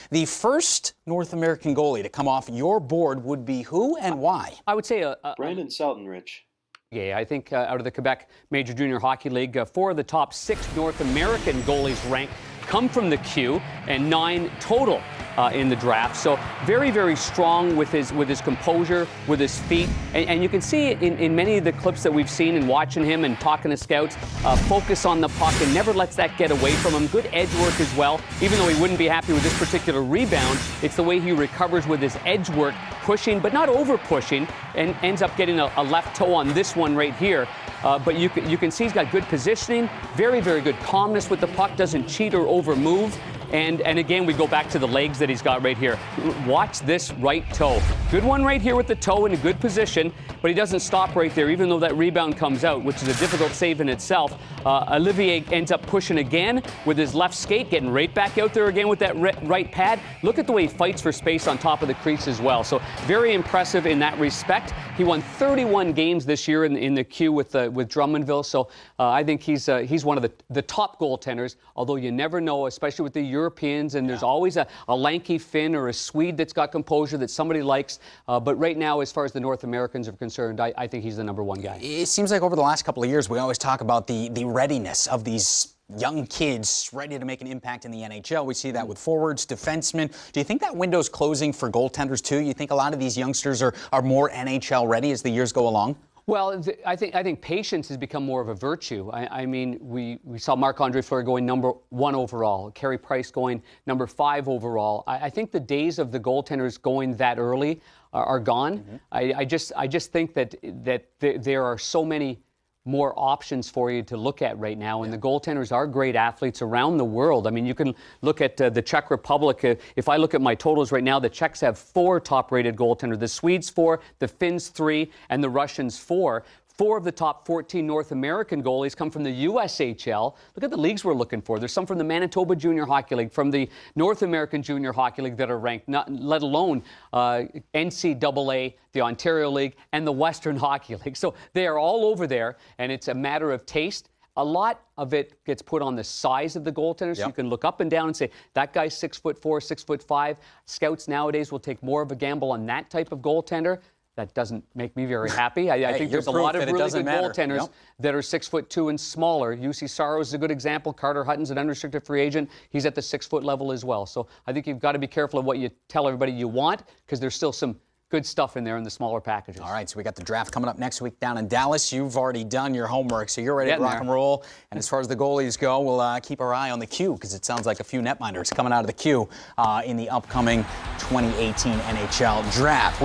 The first North American goalie to come off your board would be who and why? I would say Brandon Seltenrich. Yeah, I think out of the Quebec Major Junior Hockey League, 4 of the top 6 North American goalies ranked come from the Q, and 9 total in the draft. So very, very strong with his composure, with his feet. And you can see it in many of the clips that we've seen and watching him and talking to scouts, focus on the puck and never lets that get away from him. Good edge work as well. Even though he wouldn't be happy with this particular rebound, it's the way he recovers with his edge work, pushing, but not over pushing, and ends up getting a left toe on this one right here. But you can see he's got good positioning, very, very good calmness with the puck, doesn't cheat or over move. And again, we go back to the legs that he's got right here. Watch this right toe. Good one right here with the toe in a good position, but he doesn't stop right there, even though that rebound comes out, which is a difficult save in itself. Olivier ends up pushing again with his left skate, getting right back out there again with that right pad. Look at the way he fights for space on top of the crease as well. So very impressive in that respect. He won 31 games this year in the Q with Drummondville. So I think he's one of the top goaltenders, although you never know, especially with the Europeans, and there's always a lanky Finn or a Swede that's got composure that somebody likes. But right now, as far as the North Americans are concerned, I think he's the #1 guy. It seems like over the last couple of years, we always talk about the readiness of these young kids ready to make an impact in the NHL. We see that with forwards, defensemen. Do you think that window's closing for goaltenders too? You think a lot of these youngsters are more NHL ready as the years go along? Well, I think patience has become more of a virtue. I mean, we saw Marc-Andre Fleury going #1 overall, Carey Price going #5 overall. I think the days of the goaltenders going that early are gone. Mm-hmm. I just think that there are so many more options for you to look at right now, and the goaltenders are great athletes around the world. I mean, you can look at the Czech Republic. If I look at my totals right now, the Czechs have 4 top-rated goaltenders, the Swedes 4, the Finns 3, and the Russians 4. 4 of the top 14 North American goalies come from the USHL. Look at the leagues we're looking for. There's some from the Manitoba Junior Hockey League, from the North American Junior Hockey League that are ranked, not, let alone NCAA, the Ontario League, and the Western Hockey League. So they are all over there, and it's a matter of taste. A lot of it gets put on the size of the goaltender, so you can look up and down and say, that guy's 6'4", 6'5". Scouts nowadays will take more of a gamble on that type of goaltender. That doesn't make me very happy. I think there's a lot of really good goaltenders that are 6'2" and smaller. UC Saros is a good example. Carter Hutton's an unrestricted free agent. He's at the 6-foot level as well. So I think you've got to be careful of what you tell everybody you want, because there's still some good stuff in there in the smaller packages. All right, so we got the draft coming up next week down in Dallas. You've already done your homework, so you're ready to rock and roll. And as far as the goalies go, we'll keep our eye on the Q, because it sounds like a few netminders coming out of the Q in the upcoming 2018 NHL Draft.